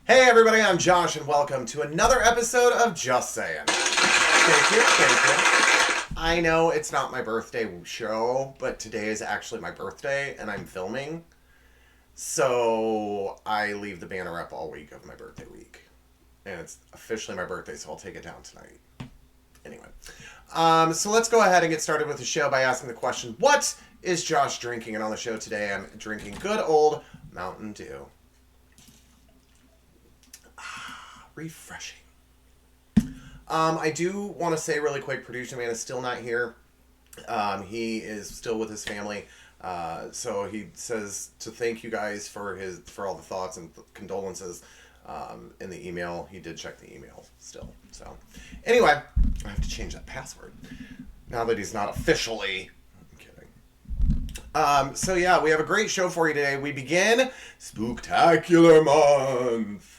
Hey everybody, I'm Josh and welcome to another episode of Just Saying. Thank you. I know it's not my birthday show, but today is actually my birthday and I'm filming. So I leave the banner up all week of my birthday week. And it's officially my birthday, so I'll take it down tonight. Anyway, so let's go ahead and get started with the show by asking the question, what is Josh drinking? And on the show today, I'm drinking good old Mountain Dew. Refreshing. I do want to say really quick, producer man is still not here. He is still with his family. So he says to thank you guys for all the thoughts and condolences in the email. He did check the email still. So anyway, I have to change that password now that he's not officially. I'm kidding. So yeah, we have a great show for you today. We begin Spooktacular Month.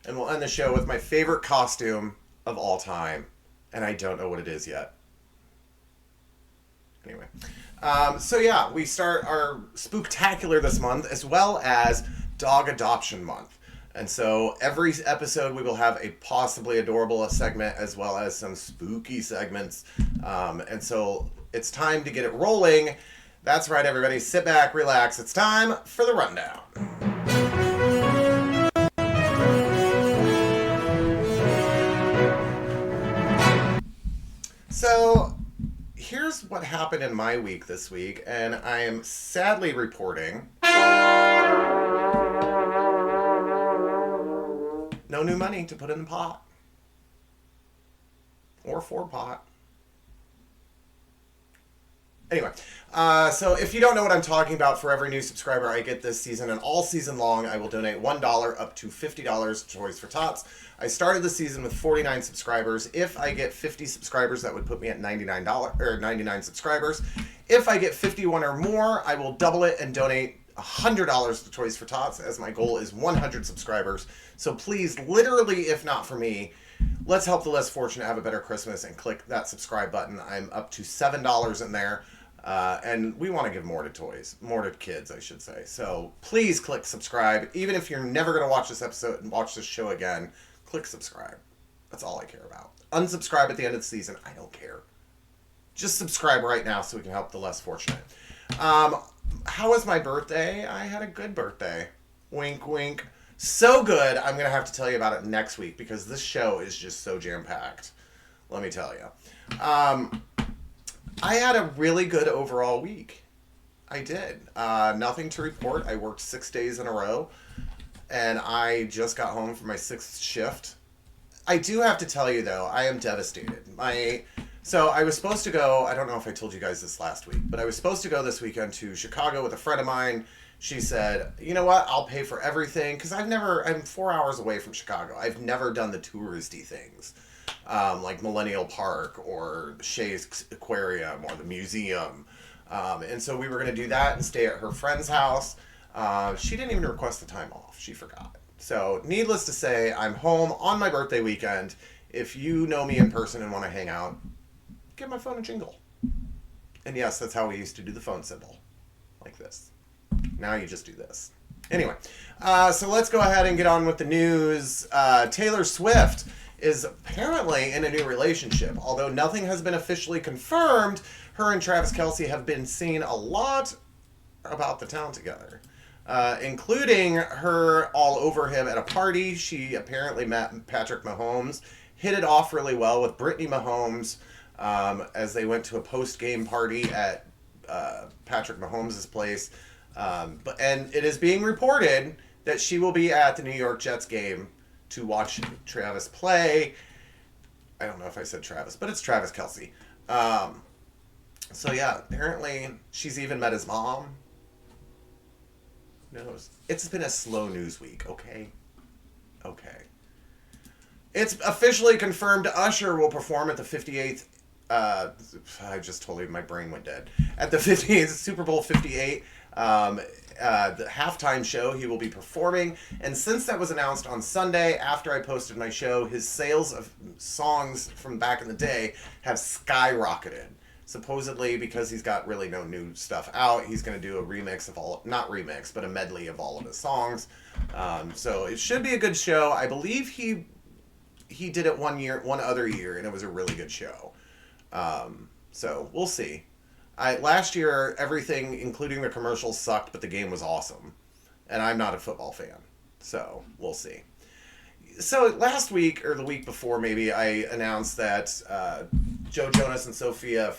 And we'll end the show with my favorite costume of all time. And I don't know what it is yet. Anyway. So yeah, we start our Spooktacular this month as well as Dog Adoption Month. And so every episode we will have a possibly adorable segment as well as some spooky segments. And so it's time to get it rolling. That's right, everybody. Sit back, relax. It's time for the rundown. So, here's what happened in my week this week, and I am sadly reporting no new money to put in the pot. Or for pot. Anyway, so if you don't know what I'm talking about, for every new subscriber I get this season and all season long, I will donate $1 up to $50 to Toys for Tots. I started the season with 49 subscribers. If I get 50 subscribers, that would put me at $99 or 99 subscribers. If I get 51 or more, I will double it and donate $100 to Toys for Tots, as my goal is 100 subscribers. So please, literally, if not for me, let's help the less fortunate have a better Christmas and click that subscribe button. I'm up to $7 in there. And we want to give more to toys, more to kids, I should say. So please click subscribe. Even if you're never going to watch this episode and watch this show again, click subscribe. That's all I care about. Unsubscribe at the end of the season. I don't care. Just subscribe right now so we can help the less fortunate. How was my birthday? I had a good birthday. Wink, wink. So good, I'm going to have to tell you about it next week because this show is just so jam-packed. Let me tell you. I had a really good overall week. I did. Nothing to report. I worked 6 days in a row, and I just got home from my 6th shift. I do have to tell you, though, I am devastated. So I was supposed to go, I don't know if I told you guys this last week, but I was supposed to go this weekend to Chicago with a friend of mine. She said, you know what, I'll pay for everything, because I'm 4 hours away from Chicago. I've never done the touristy things. Like Millennial Park or Shea's Aquarium or the museum. And so we were going to do that and stay at her friend's house. She didn't even request the time off. She forgot. So needless to say, I'm home on my birthday weekend. If you know me in person and want to hang out, give my phone a jingle. And yes, that's how we used to do the phone symbol. Like this. Now you just do this. Anyway, so let's go ahead and get on with the news. Taylor Swift is apparently in a new relationship. Although nothing has been officially confirmed, her and Travis Kelce have been seen a lot about the town together. Including her all over him at a party. She apparently met Patrick Mahomes, hit it off really well with Brittany Mahomes as they went to a post-game party at Patrick Mahomes' place. And it is being reported that she will be at the New York Jets game to watch Travis play. I don't know if I said Travis, but it's Travis Kelce. So yeah, apparently she's even met his mom. Who knows? It's been a slow news week, okay? Okay. It's officially confirmed Usher will perform at the 58th, I just told you my brain went dead. At the 58th, Super Bowl 58, the halftime show he will be performing. And since that was announced on Sunday after I posted my show, his sales of songs from back in the day have skyrocketed. Supposedly, because he's got really no new stuff out, he's going to do a remix of not remix, but a medley of all of his songs. So it should be a good show. I believe he did it one other year, and it was a really good show. So we'll see. Last year, everything, including the commercials, sucked, but the game was awesome. And I'm not a football fan. So we'll see. So last week, or the week before maybe, I announced that Joe Jonas and Sophia,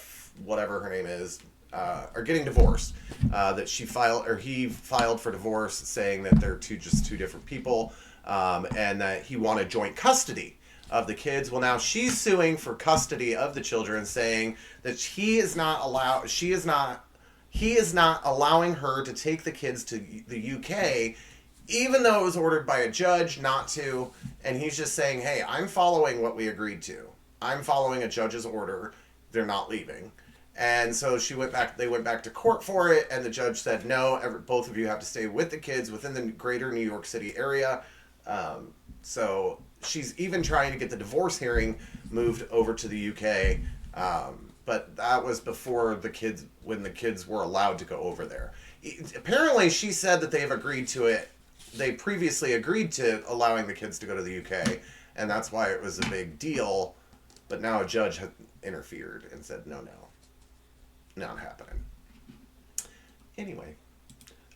whatever her name is, are getting divorced. That he filed for divorce, saying that they're just two different people, and that he wanted joint custody of the kids. Well, now she's suing for custody of the children, saying that he is not allowing her to take the kids to the UK, even though it was ordered by a judge not to. And he's just saying, hey, I'm following what we agreed to. I'm following a judge's order. They're not leaving. And so they went back to court for it, and the judge said, no, both of you have to stay with the kids within the greater New York City area. So she's even trying to get the divorce hearing moved over to the UK. But that was before when the kids were allowed to go over there. Apparently, she said that they've agreed to it. They previously agreed to allowing the kids to go to the UK, and that's why it was a big deal. But now a judge has interfered and said, no, not happening. Anyway.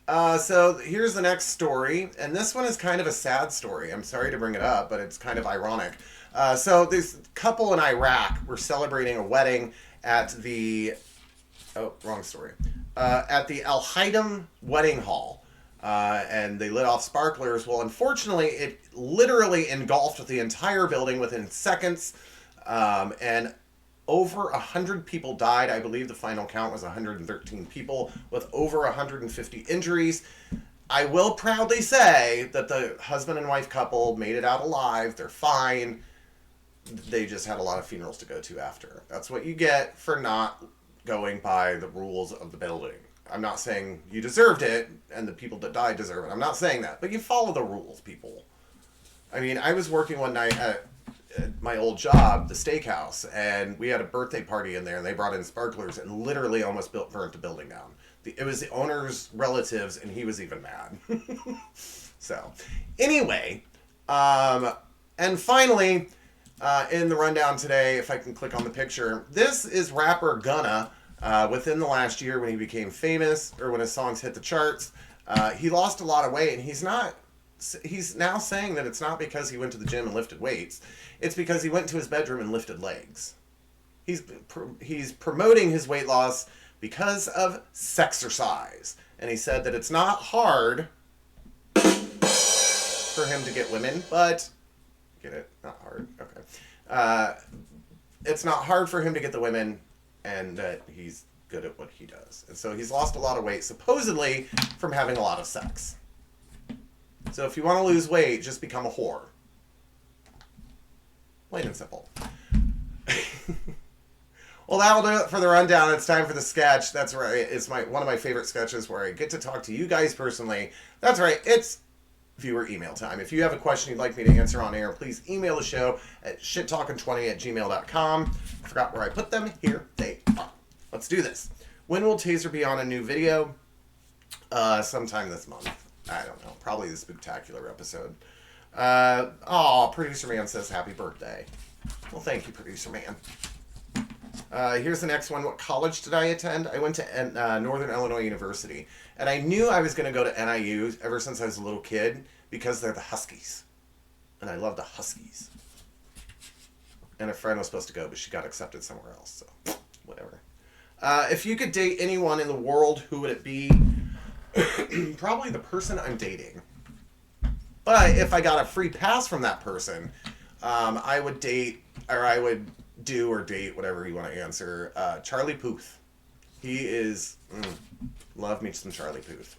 So here's the next story, and this one is kind of a sad story. I'm sorry to bring it up, but it's kind of ironic. So this couple in Iraq were celebrating a wedding at the... Oh, wrong story. At the Al Haydam Wedding Hall. And they lit off sparklers. Well, unfortunately, it literally engulfed the entire building within seconds. And over 100 people died. I believe the final count was 113 people with over 150 injuries. I will proudly say that the husband and wife couple made it out alive. They're fine. They just had a lot of funerals to go to after. That's what you get for not going by the rules of the building. I'm not saying you deserved it and the people that died deserve it. I'm not saying that. But you follow the rules, people. I mean, I was working one night at my old job, the steakhouse, and we had a birthday party in there, and they brought in sparklers and literally almost burnt the building down. It was the owner's relatives, and he was even mad. So, anyway, and finally, in the rundown today, if I can click on the picture, this is rapper Gunna. Within the last year, when he became famous, or when his songs hit the charts, he lost a lot of weight, and he's now saying that it's not because he went to the gym and lifted weights. It's because he went to his bedroom and lifted legs. He's promoting his weight loss because of sexercise. And he said that it's not hard for him to get women, but... Get it? Not hard. Okay. It's not hard for him to get the women, and that he's good at what he does. And so he's lost a lot of weight, supposedly, from having a lot of sex. So if you want to lose weight, just become a whore. Plain and simple. Well, that'll do it for the rundown. It's time for the sketch. That's right. It's one of my favorite sketches where I get to talk to you guys personally. That's right. It's viewer email time. If you have a question you'd like me to answer on air, please email the show at shittalkin20@gmail.com. I forgot where I put them. Here they are. Let's do this. When will Taser be on a new video? Sometime this month. I don't know. Probably the Spooktacular episode. Producer Man says happy birthday. Well, thank you, Producer Man. Here's the next one. What college did I attend? I went to Northern Illinois University. And I knew I was going to go to NIU ever since I was a little kid because they're the Huskies. And I love the Huskies. And a friend was supposed to go, but she got accepted somewhere else. So, whatever. If you could date anyone in the world, who would it be? Probably the person I'm dating. But if I got a free pass from that person, I would date, or I would do or date, whatever you want to answer, Charlie Puth. He is, love me some Charlie Puth.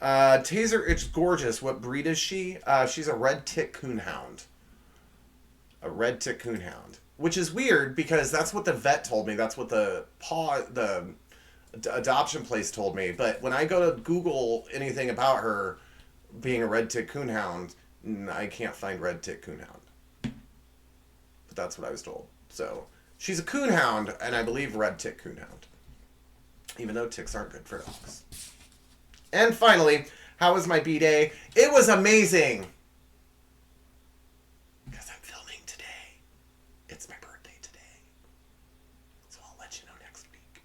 Taser, it's gorgeous. What breed is she? She's a red tick coonhound. A red tick coonhound. Which is weird because that's what the vet told me. That's what the adoption place told me. But when I go to Google anything about her being a red tick coonhound, I can't find red tick coonhound. But that's what I was told. So She's a coonhound, and I believe red tick coonhound. Even though ticks aren't good for dogs. And finally, how was my B-Day? It was amazing! Because I'm filming today. It's my birthday today. So I'll let you know next week.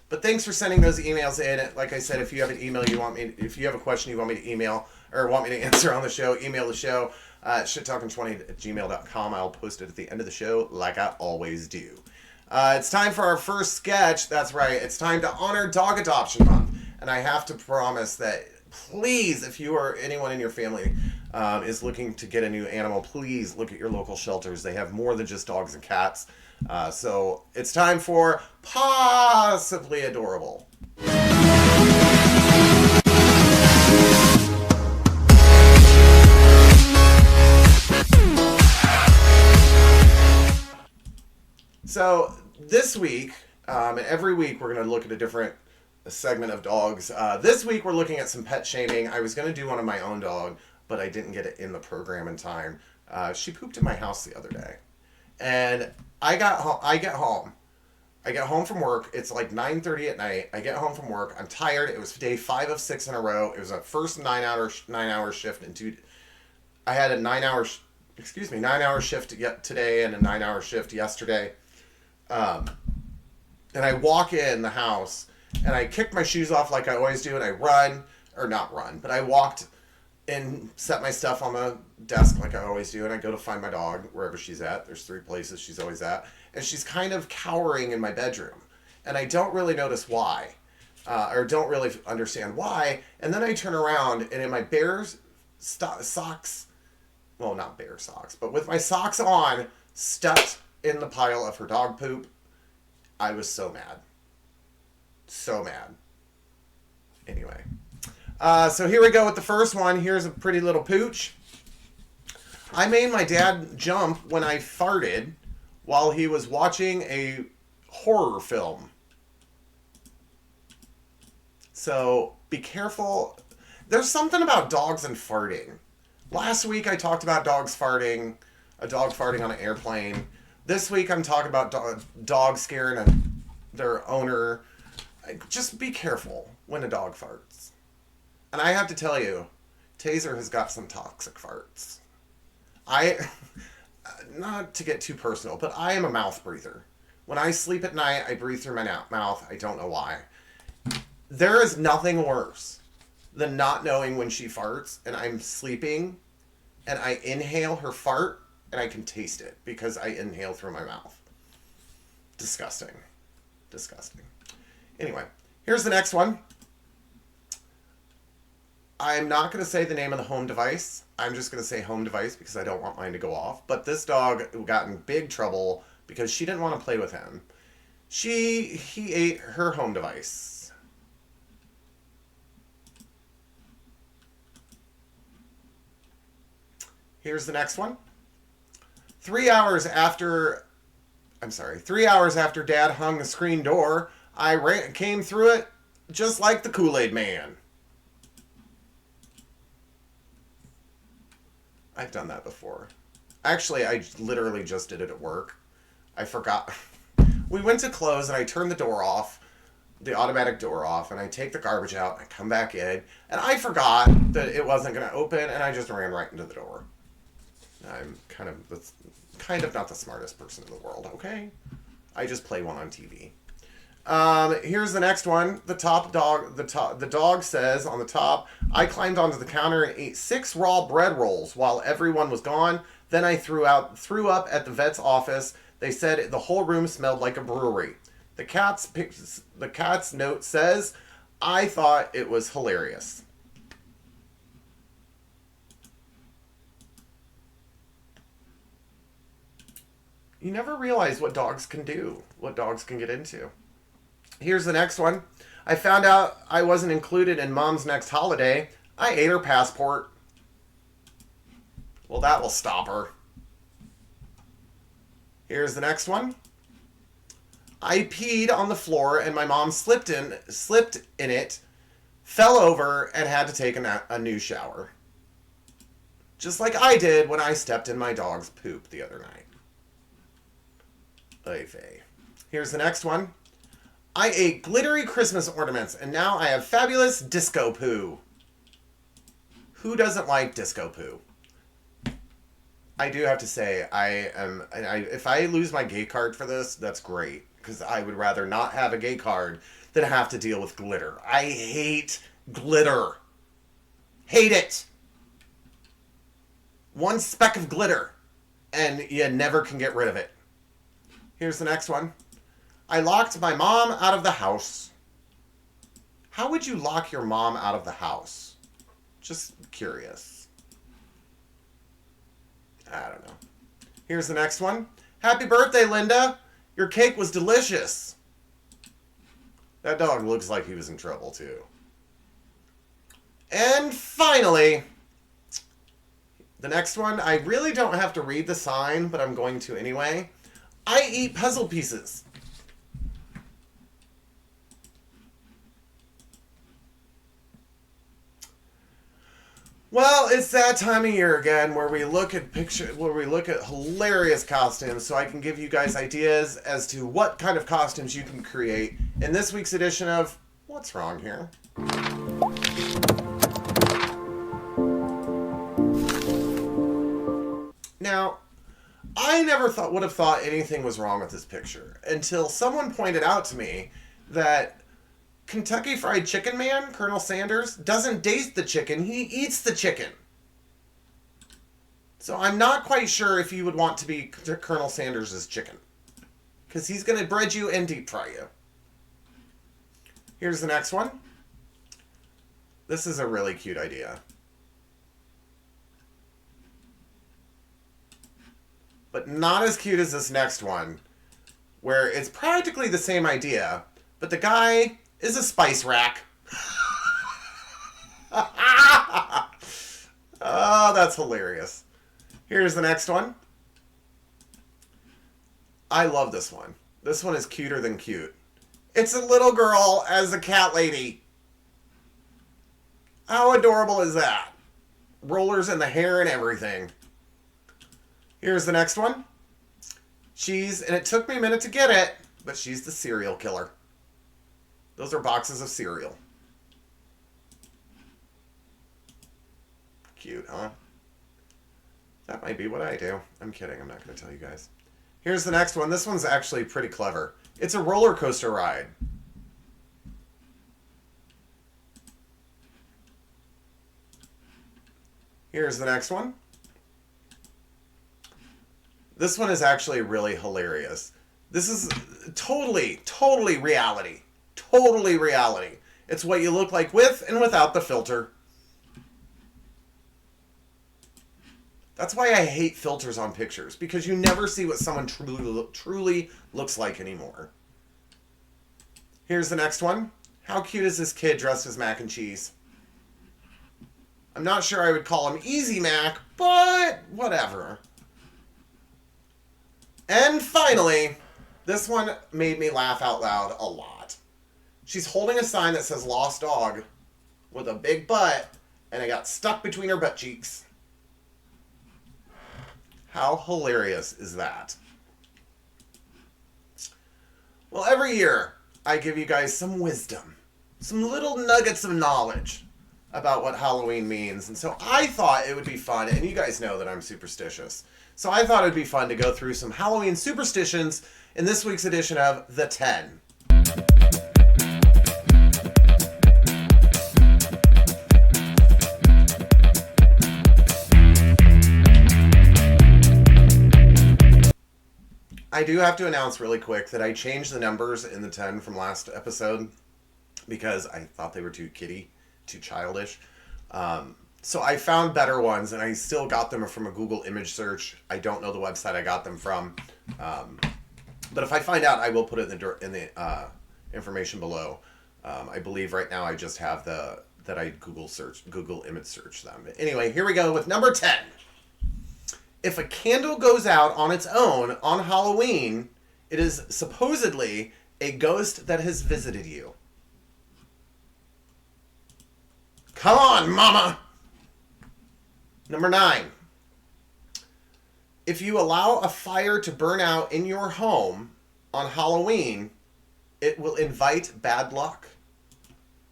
But thanks for sending those emails in. Like I said, if you have an email if you have a question you want me to email, or want me to answer on the show, email the show. shittalking20@gmail.com. I'll post it at the end of the show like I always do. It's time for our first sketch. That's right. It's time to honor Dog Adoption Month. And I have to promise that, please, if you or anyone in your family is looking to get a new animal, please look at your local shelters. They have more than just dogs and cats. So it's time for Possibly Adorable. So this week, and every week we're going to look at a different segment of dogs. This week we're looking at some pet shaming. I was going to do one of my own dog, but I didn't get it in the program in time. She pooped in my house the other day. And I get home from work. It's like 9:30 at night. I get home from work. I'm tired. It was day 5 of 6 in a row. It was a first 9-hour shift. I had a 9-hour shift today and a 9-hour shift yesterday. And I walk in the house and I kick my shoes off like I always do, and I I walked and set my stuff on the desk like I always do, and I go to find my dog wherever she's at. There's 3 places she's always at, and she's kind of cowering in my bedroom, and I don't really notice why, or don't really understand why. And then I turn around, and in my socks, well, not bare socks, but with my socks on, stepped in the pile of her dog poop. I was so mad. So mad. Anyway. So here we go with the first one. Here's a pretty little pooch. I made my dad jump when I farted while he was watching a horror film. So be careful. There's something about dogs and farting. Last week I talked about dogs farting, a dog farting on an airplane. This week I'm talking about dogs scaring their owner. Just be careful when a dog farts. And I have to tell you, Taser has got some toxic farts. Not to get too personal, but I am a mouth breather. When I sleep at night, I breathe through my mouth. I don't know why. There is nothing worse than not knowing when she farts and I'm sleeping and I inhale her fart and I can taste it because I inhale through my mouth. Disgusting. Disgusting. Anyway, here's the next one. I'm not going to say the name of the home device. I'm just going to say home device because I don't want mine to go off. But this dog got in big trouble because she didn't want to play with him. He ate her home device. Here's the next one. 3 hours after Dad hung the screen door, I came through it just like the Kool-Aid Man. I've done that before. Actually, I literally just did it at work. I forgot. We went to close and I turned the door off, the automatic door off, and I take the garbage out and I come back in, and I forgot that it wasn't going to open, and I just ran right into the door. I'm kind of not the smartest person in the world, okay? I just play one on TV. Here's the next one. The dog says on the top, I climbed onto the counter and ate 6 raw bread rolls while everyone was gone. Then I threw up at the vet's office. They said the whole room smelled like a brewery. The cat's note says, I thought it was hilarious. You never realize what dogs can do, what dogs can get into. Here's the next one. I found out I wasn't included in Mom's next holiday. I ate her passport. Well, that will stop her. Here's the next one. I peed on the floor and my mom slipped in it, fell over, and had to take a new shower. Just like I did when I stepped in my dog's poop the other night. Oy vey. Here's the next one. I ate glittery Christmas ornaments, and now I have fabulous disco poo. Who doesn't like disco poo? I do have to say, if I lose my gay card for this, that's great. Because I would rather not have a gay card than have to deal with glitter. I hate glitter. Hate it. One speck of glitter, and you never can get rid of it. Here's the next one. I locked my mom out of the house. How would you lock your mom out of the house? Just curious. I don't know. Here's the next one. Happy birthday, Linda. Your cake was delicious. That dog looks like he was in trouble, too. And finally, the next one. I really don't have to read the sign, but I'm going to anyway. I eat puzzle pieces. Well, it's that time of year again where we look at hilarious costumes, so I can give you guys ideas as to what kind of costumes you can create in this week's edition of What's Wrong Here? Now, I never would have thought anything was wrong with this picture until someone pointed out to me that Kentucky Fried Chicken Man, Colonel Sanders, doesn't date the chicken, he eats the chicken. So I'm not quite sure if you would want to be Colonel Sanders' chicken. Because he's going to bread you and deep fry you. Here's the next one. This is a really cute idea. But not as cute as this next one, where it's practically the same idea, but the guy is a spice rack. Oh, that's hilarious. Here's the next one. I love this one. This one is cuter than cute. It's a little girl as a cat lady. How adorable is that? Rollers in the hair and everything. Here's the next one. And it took me a minute to get it, but she's the serial killer. Those are boxes of cereal. Cute, huh? That might be what I do. I'm kidding. I'm not going to tell you guys. Here's the next one. This one's actually pretty clever. It's a roller coaster ride. Here's the next one. This one is actually really hilarious. This is totally reality. Totally reality. It's what you look like with and without the filter. That's why I hate filters on pictures, because you never see what someone truly looks like anymore. Here's the next one. How cute is this kid dressed as mac and cheese? I'm not sure I would call him Easy Mac, but whatever. And finally, this one made me laugh out loud a lot. She's holding a sign that says Lost Dog with a big butt, and it got stuck between her butt cheeks. How hilarious is that? Well, every year, I give you guys some wisdom, some little nuggets of knowledge about what Halloween means. And so I thought it would be fun, and you guys know that I'm superstitious. So I thought it would be fun to go through some Halloween superstitions in this week's edition of The 10. I do have to announce really quick that I changed the numbers in the 10 from last episode because I thought they were too kiddie, too childish. So I found better ones, and I still got them from a Google image search. I don't know the website I got them from. But if I find out, I will put it in the information below. I believe right now I just have that I Google image search them. But anyway, here we go with number 10. If a candle goes out on its own on Halloween, it is supposedly a ghost that has visited you. Come on, mama! Number 9. If you allow a fire to burn out in your home on Halloween, it will invite bad luck.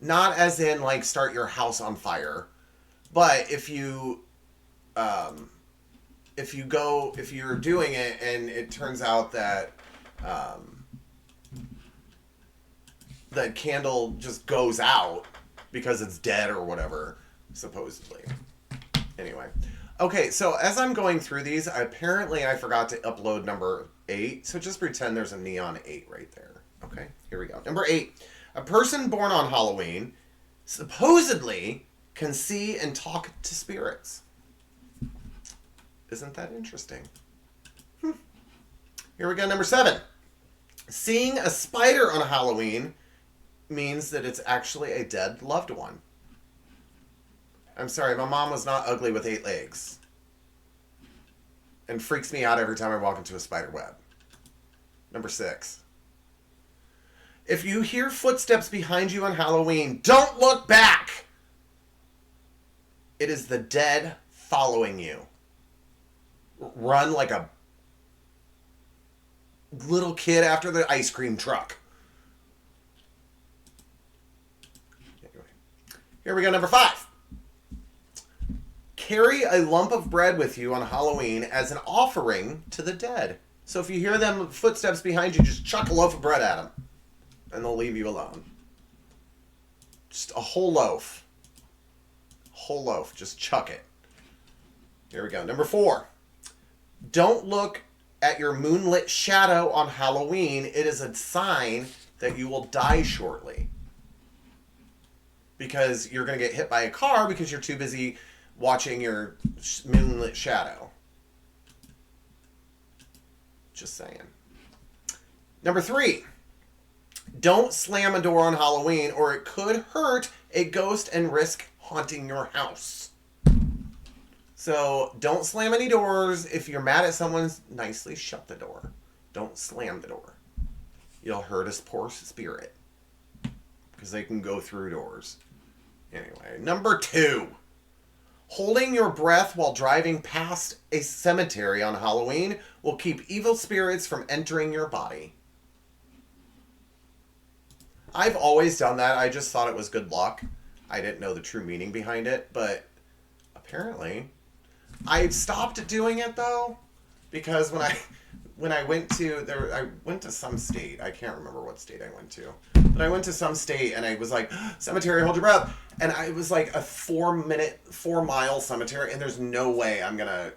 Not as in like start your house on fire, but if you're doing it and it turns out that the candle just goes out because it's dead or whatever, supposedly. Anyway. Okay, so as I'm going through these, apparently I forgot to upload number 8, so just pretend there's a neon 8 right there. Okay, here we go. Number 8. A person born on Halloween supposedly can see and talk to spirits. Isn't that interesting? Here we go, number 7. Seeing a spider on Halloween means that it's actually a dead loved one. I'm sorry, my mom was not ugly with 8 legs. And freaks me out every time I walk into a spider web. Number 6. If you hear footsteps behind you on Halloween, don't look back! It is the dead following you. Run like a little kid after the ice cream truck. Anyway. Here we go, number 5. Carry a lump of bread with you on Halloween as an offering to the dead. So if you hear them footsteps behind you, just chuck a loaf of bread at them. And they'll leave you alone. Just a whole loaf. Whole loaf. Just chuck it. Here we go. Number 4. Don't look at your moonlit shadow on Halloween. It is a sign that you will die shortly. Because you're going to get hit by a car because you're too busy watching your moonlit shadow. Just saying. Number 3. Don't slam a door on Halloween or it could hurt a ghost and risk haunting your house. So don't slam any doors. If you're mad at someone, nicely shut the door. Don't slam the door. You'll hurt a poor spirit. Because they can go through doors. Anyway, number 2. Holding your breath while driving past a cemetery on Halloween will keep evil spirits from entering your body. I've always done that. I just thought it was good luck. I didn't know the true meaning behind it, but apparently I stopped doing it though because when I went to some state. I can't remember what state I went to. But I went to some state and I was like, cemetery, hold your breath. And I was like a 4-mile cemetery, and there's no way I'm going to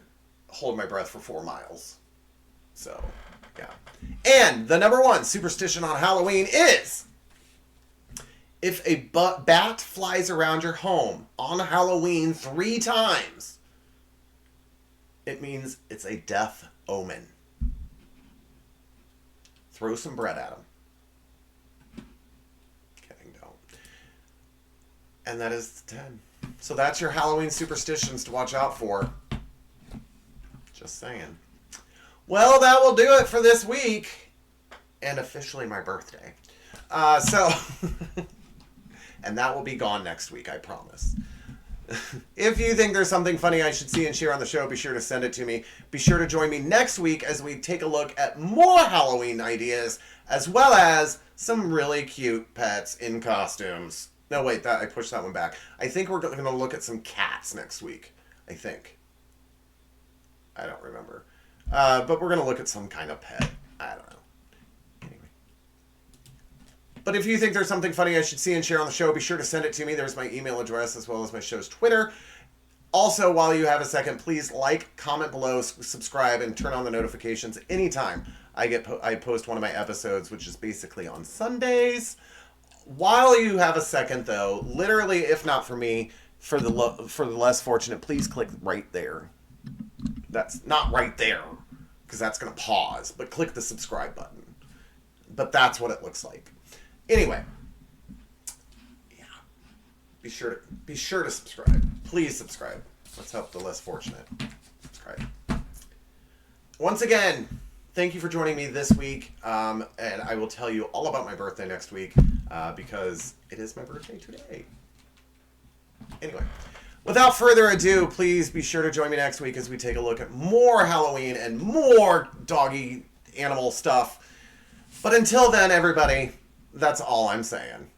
hold my breath for 4 miles. So, yeah. And the number 1 superstition on Halloween is if a bat flies around your home on Halloween 3 times, it means it's a death omen. Throw some bread at them. Kidding, don't. And that is 10. So that's your Halloween superstitions to watch out for. Just saying. Well, that will do it for this week. And officially my birthday. And that will be gone next week, I promise. If you think there's something funny I should see and share on the show, be sure to send it to me. Be sure to join me next week as we take a look at more Halloween ideas, as well as some really cute pets in costumes. No, wait, I pushed that one back. I think we're going to look at some cats next week. I think. I don't remember. But we're going to look at some kind of pet. I don't know. Anyway. But if you think there's something funny I should see and share on the show, be sure to send it to me. There's my email address as well as my show's Twitter. Also, while you have a second, please like, comment below, subscribe, and turn on the notifications anytime I post one of my episodes, which is basically on Sundays. While you have a second, though, literally, if not for me, for the less fortunate, please click right there. That's not right there, because that's going to pause, but click the subscribe button. But that's what it looks like. Anyway, yeah, be sure to subscribe. Please subscribe. Let's help the less fortunate. Subscribe. Once again, thank you for joining me this week, and I will tell you all about my birthday next week, because it is my birthday today. Anyway, Without further ado, please be sure to join me next week as we take a look at more Halloween and more doggy animal stuff. But until then, everybody, that's all I'm saying.